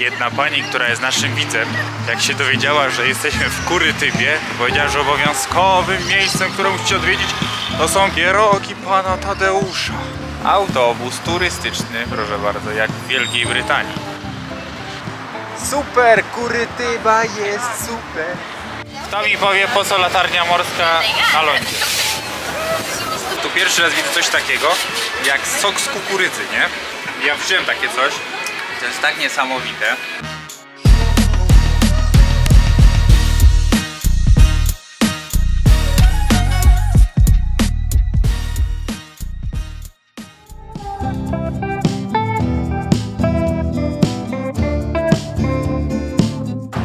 Jedna pani, która jest naszym widzem, jak się dowiedziała, że jesteśmy w Kurytybie, powiedziała, że obowiązkowym miejscem, które musicie odwiedzić, to są pierogi pana Tadeusza. Autobus turystyczny, proszę bardzo, jak w Wielkiej Brytanii. Super, Kurytyba jest super. Kto mi powie, po co latarnia morska na lądzie? Tu pierwszy raz widzę coś takiego, jak sok z kukurydzy, nie? Ja wziąłem takie coś. To jest tak niesamowite.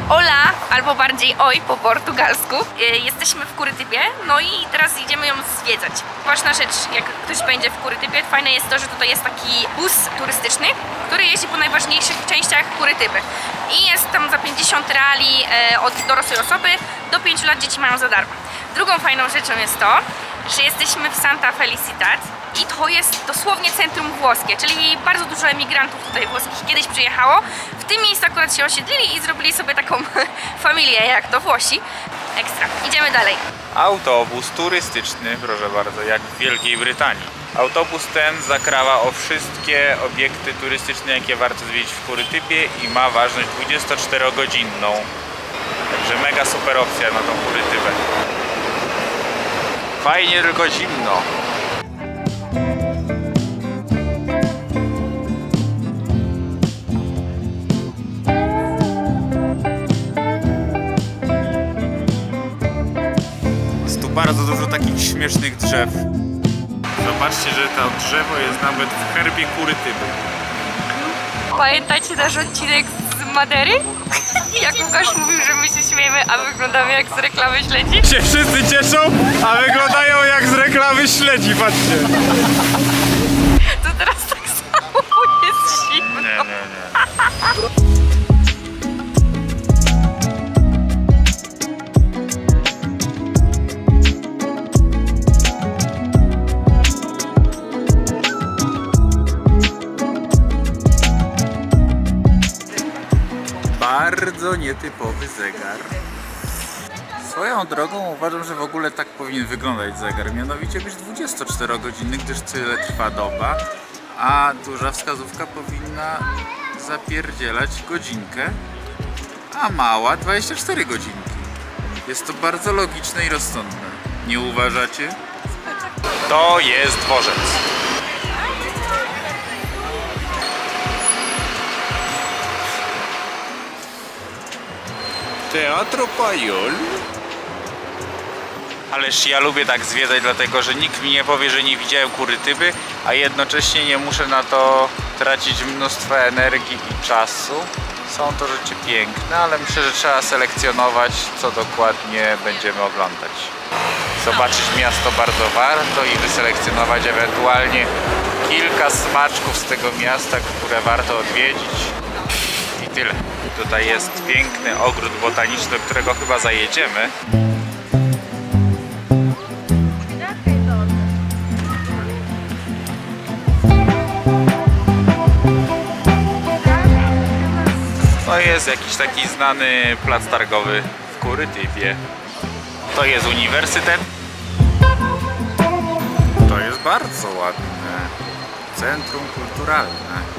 Hola, albo bardziej oj po portugalsku. Jesteśmy w Kurytybie, no i teraz idziemy ją zwiedzać. Ważna rzecz, jak ktoś będzie w Kurytybie, fajne jest to, że tutaj jest taki bus turystyczny, który jeździ po najważniejszych częściach Kurytyby. I jest tam za 50 reali od dorosłej osoby, do 5 lat dzieci mają za darmo. Drugą fajną rzeczą jest to, że jesteśmy w Santa Felicidad i to jest dosłownie centrum włoskie, czyli bardzo dużo emigrantów tutaj włoskich kiedyś przyjechało. W tym miejscu akurat się osiedlili i zrobili sobie taką familię, jak to Włosi. Ekstra. Idziemy dalej. Autobus turystyczny, proszę bardzo, jak w Wielkiej Brytanii. Autobus ten zakrawa o wszystkie obiekty turystyczne, jakie warto zwiedzić w Kurytybie i ma ważność 24-godzinną. Także mega super opcja na tą Kurytybę. Fajnie, tylko zimno. Jest tu bardzo dużo takich śmiesznych drzew. Zobaczcie, że to drzewo jest nawet w herbie Kurytyby. Pamiętacie nasz odcinek z Madery? Jak Łukasz mówił, że my się śmiejemy, a wyglądamy jak z reklamy śledzi? Się wszyscy cieszą, a wyglądają jak z reklamy śledzi, patrzcie. To teraz tak samo jest zimno. Nie. Bardzo nietypowy zegar. Swoją drogą uważam, że w ogóle tak powinien wyglądać zegar, mianowicie być 24-godzinny, gdyż tyle trwa doba, a duża wskazówka powinna zapierdzielać godzinkę, a mała 24 godzinki. Jest to bardzo logiczne i rozsądne. Nie uważacie? To jest dworzec. Teatro Pajol. Ależ ja lubię tak zwiedzać, dlatego że nikt mi nie powie, że nie widziałem Kurytyby, a jednocześnie nie muszę na to tracić mnóstwa energii i czasu. Są to rzeczy piękne, ale myślę, że trzeba selekcjonować, co dokładnie będziemy oglądać. Zobaczyć miasto bardzo warto i wyselekcjonować ewentualnie kilka smaczków z tego miasta, które warto odwiedzić. I tyle. Tutaj jest piękny ogród botaniczny, do którego chyba zajedziemy. To jest jakiś taki znany plac targowy w Kurytybie. To jest uniwersytet. To jest bardzo ładne. Centrum kulturalne.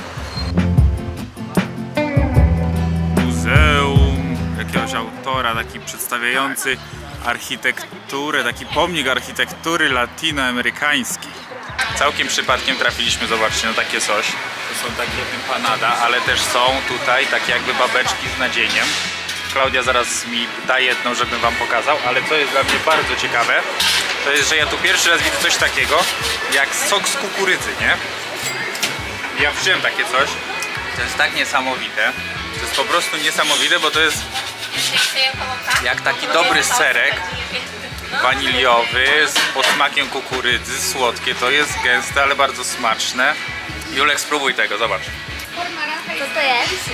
Muzeum jakiegoś autora, taki przedstawiający architekturę, taki pomnik architektury latinoamerykańskiej. Całkiem przypadkiem trafiliśmy, zobaczcie, na takie coś. To są takie empanada, ale też są tutaj takie jakby babeczki z nadzieniem. Klaudia zaraz mi da jedną, żebym wam pokazał, ale co jest dla mnie bardzo ciekawe, to jest, że ja tu pierwszy raz widzę coś takiego, jak sok z kukurydzy, nie? Ja wziąłem takie coś. To jest tak niesamowite. To jest po prostu niesamowite, bo to jest jak taki dobry serek waniliowy z podsmakiem kukurydzy, słodkie. To jest gęste, ale bardzo smaczne. Julek, spróbuj tego, zobacz. Co to jest?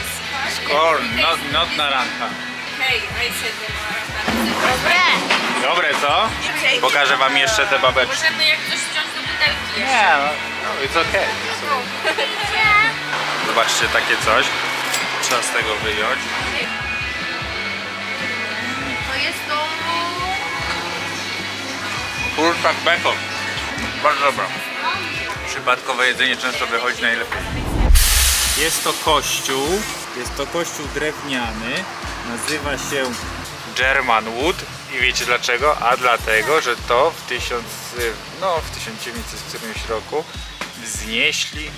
Corn, not naranja. Dobre. Dobre, co? Pokażę wam jeszcze te babeczki. Możemy jak coś wziąć do butelki jeszcze. Nie, no, it's okay. Zobaczcie, takie coś. trzeba z tego wyjąć. To jest to... Kurczak bacon. Bardzo dobra. Przypadkowe jedzenie często wychodzi najlepiej. Jest to kościół. Jest to kościół drewniany. Nazywa się German Wood. I wiecie dlaczego? A dlatego, że to w 1900 którymś roku wznieśli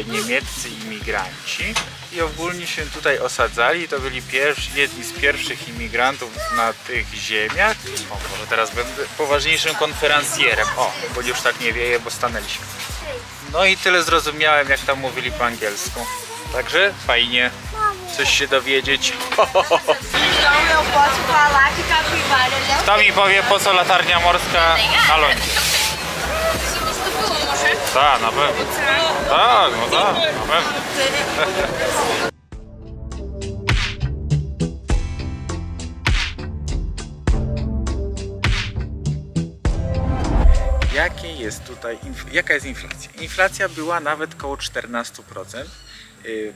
niemieccy imigranci i ogólnie się tutaj osadzali. To byli jedni z pierwszych imigrantów na tych ziemiach. O, może teraz będę poważniejszym konferencjerem. O, bo już tak nie wieje, bo stanęliśmy. No i tyle zrozumiałem, jak tam mówili po angielsku. Także fajnie coś się dowiedzieć. Kto mi powie, po co latarnia morska na lądzie? Tak, na pewno. Tak, no tak, na pewno. Jaka jest inflacja? Inflacja była nawet koło 14%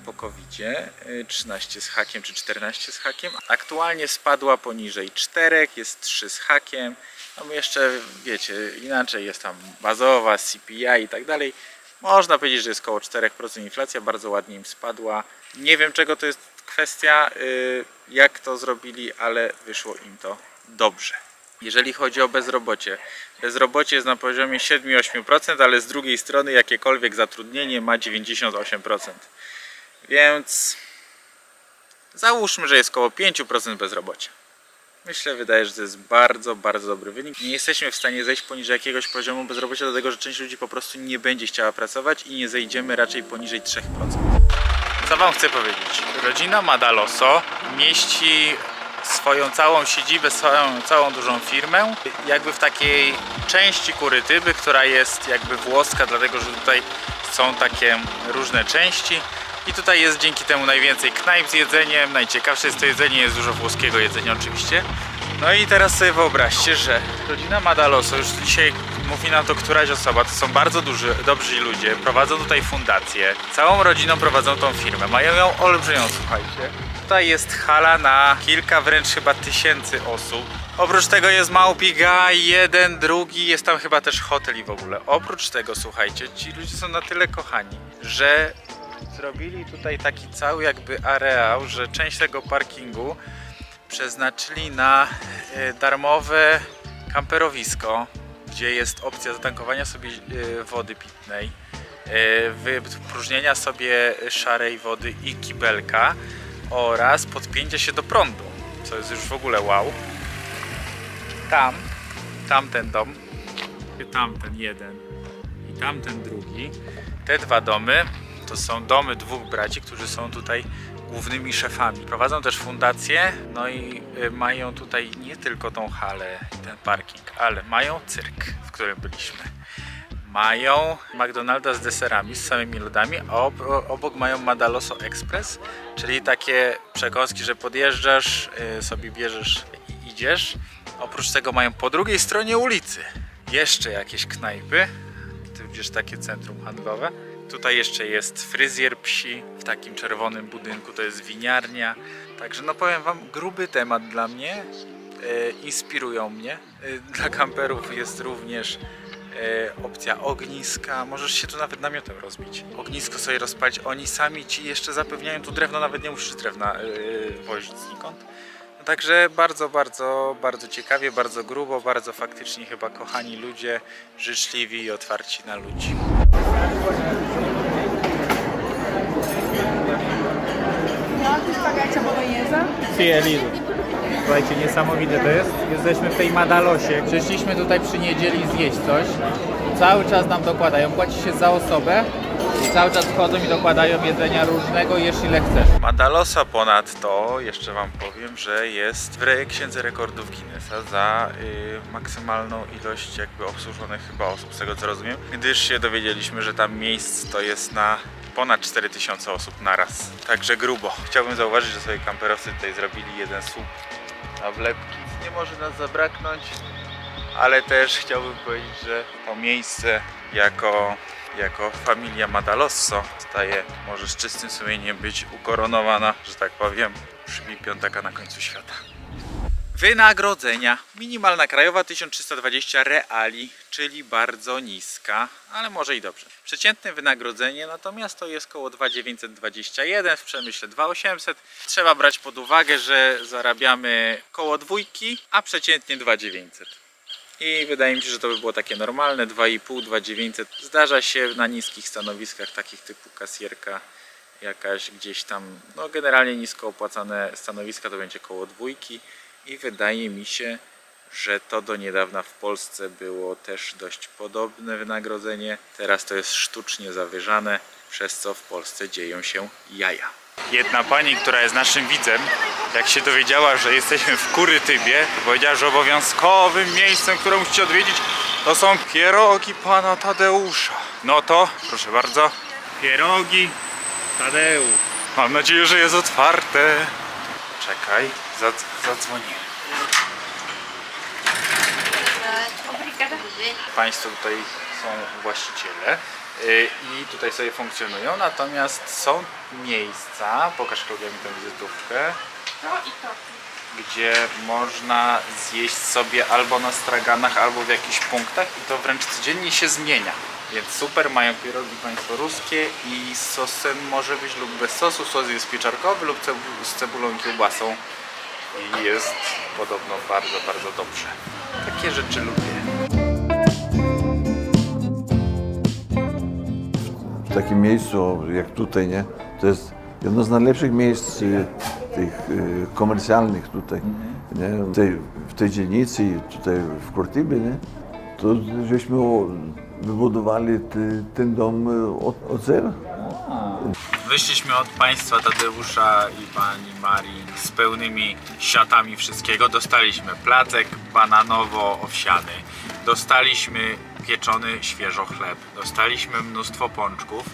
po COVID-zie, 13 z hakiem czy 14 z hakiem. Aktualnie spadła poniżej 4, jest 3 z hakiem. No jeszcze wiecie, inaczej jest tam bazowa, CPI i tak dalej. Można powiedzieć, że jest koło 4% inflacja, bardzo ładnie im spadła. Nie wiem, czego to jest kwestia, jak to zrobili, ale wyszło im to dobrze. Jeżeli chodzi o bezrobocie, bezrobocie jest na poziomie 7-8%, ale z drugiej strony jakiekolwiek zatrudnienie ma 98%. Więc załóżmy, że jest około 5% bezrobocia. Wydaje, że to jest bardzo, bardzo dobry wynik. Nie jesteśmy w stanie zejść poniżej jakiegoś poziomu bezrobocia, dlatego że część ludzi po prostu nie będzie chciała pracować i nie zejdziemy raczej poniżej 3%. Co wam chcę powiedzieć? Rodzina Madaloso mieści swoją całą siedzibę, swoją całą dużą firmę jakby w takiej części Kurytyby, która jest jakby włoska, dlatego że tutaj są takie różne części i tutaj jest dzięki temu najwięcej knajp z jedzeniem. Najciekawsze jest to jedzenie, jest dużo włoskiego jedzenia oczywiście. No i teraz sobie wyobraźcie, że rodzina Madaloso, już dzisiaj mówi nam to któraś osoba, to są bardzo dobrzy ludzie, prowadzą tutaj fundację, całą rodziną prowadzą tą firmę, mają ją olbrzymią, słuchajcie. Tutaj jest hala na kilka, wręcz chyba tysięcy osób. Oprócz tego jest Małpiga, jeden, drugi, jest tam chyba też hotel i w ogóle. Oprócz tego, słuchajcie, ci ludzie są na tyle kochani, że zrobili tutaj taki cały jakby areał, że część tego parkingu przeznaczyli na darmowe kamperowisko, gdzie jest opcja zatankowania sobie wody pitnej, wypróżnienia sobie szarej wody i kibelka oraz podpięcia się do prądu, co jest już w ogóle wow. Tamten dom, tamten jeden i tamten drugi, te dwa domy to są domy dwóch braci, którzy są tutaj głównymi szefami. Prowadzą też fundację, no i mają tutaj nie tylko tą halę i ten parking, ale mają cyrk, w którym byliśmy. Mają McDonalda z deserami, z samymi lodami, a obok mają Madaloso Express, czyli takie przekąski, że podjeżdżasz, sobie bierzesz i idziesz. Oprócz tego mają po drugiej stronie ulicy jeszcze jakieś knajpy, tudzież takie centrum handlowe. Tutaj jeszcze jest fryzjer psi w takim czerwonym budynku, to jest winiarnia. Także no powiem wam, gruby temat dla mnie, inspirują mnie. Dla kamperów jest również opcja ogniska, możesz się tu nawet namiotem rozbić. Ognisko sobie rozpalić, oni sami ci jeszcze zapewniają tu drewno, nawet nie musisz drewna wozić znikąd. No także bardzo, bardzo, bardzo ciekawie, bardzo grubo, bardzo faktycznie chyba kochani ludzie, życzliwi i otwarci na ludzi. Słuchajcie, niesamowite to jest. Jesteśmy w tej Madalosie. Przyszliśmy tutaj przy niedzieli zjeść coś. Cały czas nam dokładają. Płaci się za osobę i cały czas wchodzą i dokładają jedzenia różnego, jesz ile chcesz. Madalosa ponadto, jeszcze wam powiem, że jest w księdze rekordów Guinnessa za maksymalną ilość jakby obsłużonych chyba osób, z tego co rozumiem. Gdyż się dowiedzieliśmy, że tam miejsc to jest na ponad 4000 osób naraz. Także grubo. Chciałbym zauważyć, że sobie kamperowcy tutaj zrobili jeden słup na wlepki. Nie może nas zabraknąć, ale też chciałbym powiedzieć, że to miejsce jako familia Madalosso staje, może z czystym sumieniem być ukoronowana, że tak powiem, przybij piątaka na końcu świata. Wynagrodzenia. Minimalna krajowa 1320 reali, czyli bardzo niska, ale może i dobrze. Przeciętne wynagrodzenie natomiast to jest około 2921, w Przemyśle 2800. Trzeba brać pod uwagę, że zarabiamy koło dwójki, a przeciętnie 2900. I wydaje mi się, że to by było takie normalne, 2,5, 2900. Zdarza się na niskich stanowiskach, takich typu kasjerka, jakaś gdzieś tam, no generalnie nisko opłacane stanowiska to będzie koło dwójki. I wydaje mi się, że to do niedawna w Polsce było też dość podobne wynagrodzenie. Teraz to jest sztucznie zawyżane, przez co w Polsce dzieją się jaja. Jedna pani, która jest naszym widzem, jak się dowiedziała, że jesteśmy w Kurytybie, powiedziała, że obowiązkowym miejscem, które musicie odwiedzić, to są pierogi pana Tadeusza. No to, proszę bardzo, pierogi Tadeusz. Mam nadzieję, że jest otwarte. Czekaj, zadzwonię. Państwo tutaj są właściciele i tutaj sobie funkcjonują, natomiast są miejsca, pokaż kolegami tę wizytówkę, gdzie można zjeść sobie albo na straganach, albo w jakichś punktach i to wręcz codziennie się zmienia. Więc super, mają pierogi państwo ruskie i z sosem może być lub bez sosu. Sos jest pieczarkowy lub z cebulą i kiełbasą i jest podobno bardzo, bardzo dobrze. Takie rzeczy lubię. W takim miejscu jak tutaj, nie? To jest jedno z najlepszych miejsc tych komercjalnych tutaj, nie? W tej dzielnicy, tutaj w Kurtybie, nie? To żeśmy wybudowali ten dom od zera. Wyszliśmy od państwa Tadeusza i pani Marii z pełnymi siatami wszystkiego. Dostaliśmy placek bananowo-owsiany, dostaliśmy pieczony świeżo chleb, dostaliśmy mnóstwo pączków,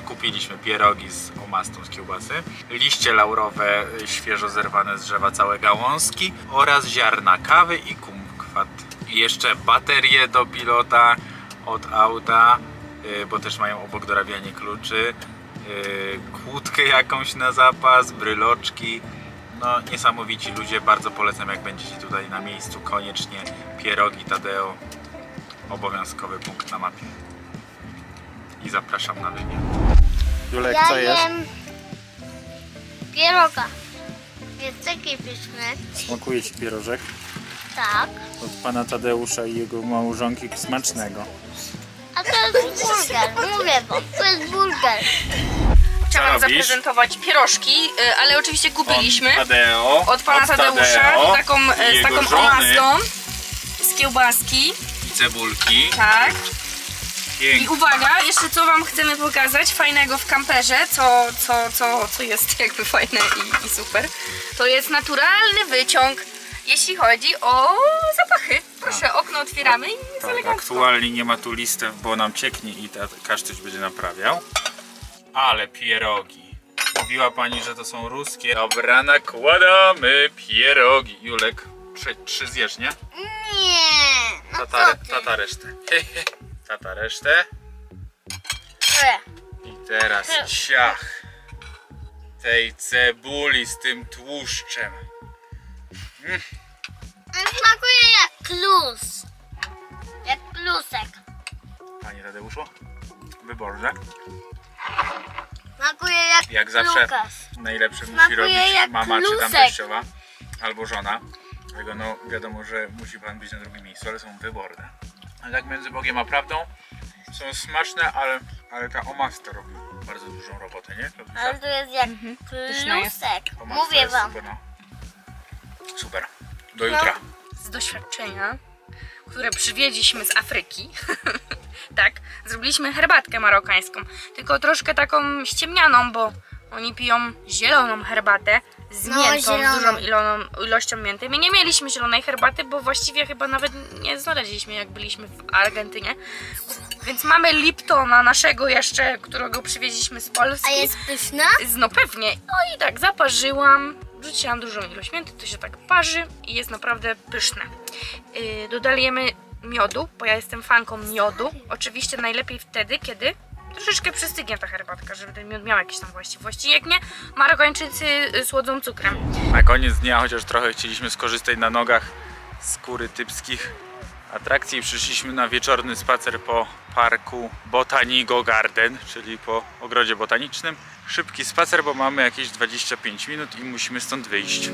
kupiliśmy pierogi z omastą z kiełbasy, liście laurowe świeżo zerwane z drzewa, całe gałązki oraz ziarna kawy i kumkwat. I jeszcze baterie do pilota od auta, bo też mają obok dorabianie kluczy, kłódkę jakąś na zapas, bryloczki. No niesamowici ludzie, bardzo polecam, jak będziecie tutaj na miejscu, koniecznie pierogi Tadeo, obowiązkowy punkt na mapie. I zapraszam na wywiad. Julek, co jest? Pieroga. Jest taki pyszny. Smakuje ci pierożek? Tak. Od pana Tadeusza i jego małżonki, smacznego. A to jest burger. Mówię wam, to jest burger. Chciałam zaprezentować pierożki, ale oczywiście kupiliśmy od pana Tadeusza z taką omastą z kiełbaski i cebulki. Tak. Pięknie. I uwaga, jeszcze co wam chcemy pokazać fajnego w kamperze, co jest jakby fajne i super. To jest naturalny wyciąg, jeśli chodzi o zapachy. Proszę, okno otwieramy i jest elegancko. Aktualnie nie ma tu listew, bo nam cieknie i każdy coś będzie naprawiał. Ale pierogi. Mówiła pani, że to są ruskie. Dobra, nakładamy pierogi. Julek, trzy zjesz, nie? Nie. No Tata resztę. Tata resztę. I teraz ciach tej cebuli z tym tłuszczem. Smakuje jak klus. Jak klusek. Panie Tadeuszu, wyborne. Smakuje jak zawsze Lukas. najlepsze musi Smakuje robić jak mama czy tam klusek. teściowa albo żona. Dlatego no wiadomo, że musi pan być na drugim miejscu, ale są wyborne. Ale tak między Bogiem a prawdą są smaczne, ale ta omasta robi bardzo dużą robotę, nie? Ale to jest jak klusek. Omasta Mówię jest wam. super, no. Super. Do jutra. Z doświadczenia, które przywieźliśmy z Afryki, tak, zrobiliśmy herbatkę marokańską, tylko troszkę taką ściemnianą, bo oni piją zieloną herbatę z miętą, z dużą ilością mięty. My nie mieliśmy zielonej herbaty, bo właściwie chyba nawet nie znaleźliśmy, jak byliśmy w Argentynie. Więc mamy Liptona naszego jeszcze, którego przywieźliśmy z Polski. A jest pyszna? No pewnie. No i tak zaparzyłam, wrzuciłam dużą ilość mięty, to się tak parzy i jest naprawdę pyszne. Dodajemy miodu, bo ja jestem fanką miodu. Oczywiście najlepiej wtedy, kiedy troszeczkę przystygnie ta herbatka, żeby ten miód miał jakieś tam właściwości. Jak nie, Marokańczycy słodzą cukrem. Na koniec dnia, chociaż trochę chcieliśmy skorzystać na nogach z kurytypskich atrakcji, przyszliśmy na wieczorny spacer po parku Botanigo Garden, czyli po ogrodzie botanicznym. Szybki spacer, bo mamy jakieś 25 minut i musimy stąd wyjść.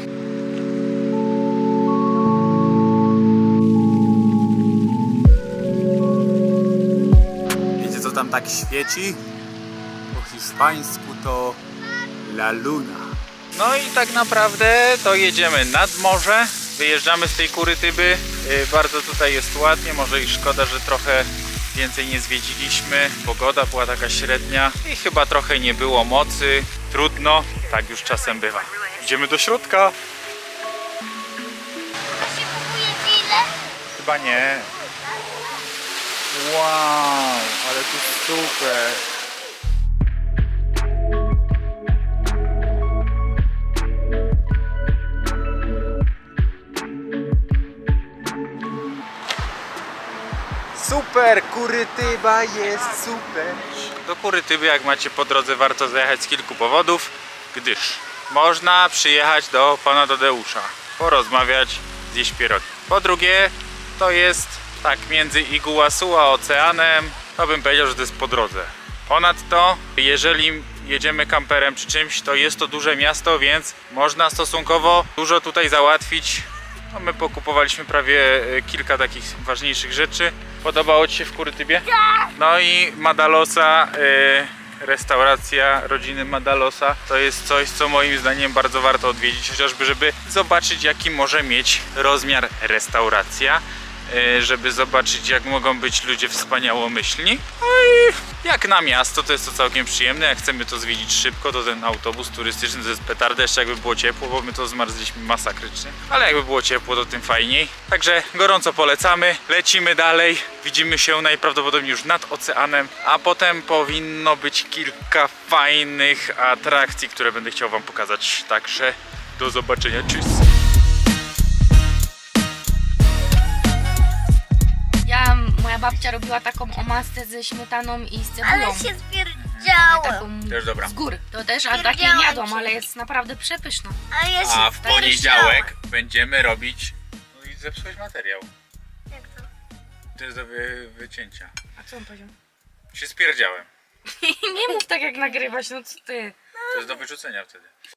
Wiecie, co tam tak świeci? Po hiszpańsku to La Luna. No i tak naprawdę to jedziemy nad morze. Wyjeżdżamy z tej Kurytyby. Bardzo tutaj jest ładnie, może i szkoda, że trochę więcej nie zwiedziliśmy. Pogoda była taka średnia i chyba trochę nie było mocy. Trudno, tak już czasem bywa. Idziemy do środka. A się kupuje bilet? Chyba nie. Wow, ale tu super. Super, Kurytyba jest super. Do Kurytyby, jak macie po drodze, warto zajechać z kilku powodów, gdyż można przyjechać do pana Tadeusza, porozmawiać, zjeść pierogi. Po drugie, to jest tak między Iguazu a oceanem, to bym powiedział, że to jest po drodze. Ponadto, jeżeli jedziemy kamperem czy czymś, to jest to duże miasto, więc można stosunkowo dużo tutaj załatwić. No, my pokupowaliśmy prawie kilka takich ważniejszych rzeczy. Podobało ci się w Kurytybie? No i Madalosa, restauracja rodziny Madalosa, to jest coś, co moim zdaniem bardzo warto odwiedzić, chociażby żeby zobaczyć, jaki może mieć rozmiar restauracja, żeby zobaczyć, jak mogą być ludzie wspaniałomyślni. No i jak na miasto to jest to całkiem przyjemne. Jak chcemy to zwiedzić szybko, to ten autobus turystyczny to jest petarda, jeszcze jakby było ciepło, bo my to zmarzliśmy masakrycznie, ale jakby było ciepło, to tym fajniej. Także gorąco polecamy, lecimy dalej, widzimy się najprawdopodobniej już nad oceanem, a potem powinno być kilka fajnych atrakcji, które będę chciał wam pokazać. Także do zobaczenia, cześć! Moja babcia robiła taką omastę ze śmietaną i z cebulą. Ale się spierdziałem. Taką Też dobra. z góry. To też, a takiej nie jadłam, ale jest naprawdę przepyszna. A ja się A w spierdziałem. poniedziałek będziemy robić... No i zepsułeś materiał. Jak to? To jest do wycięcia. A co on powiedział? Się spierdziałem. Nie mów tak jak nagrywać, no co ty? To jest do wyrzucenia wtedy.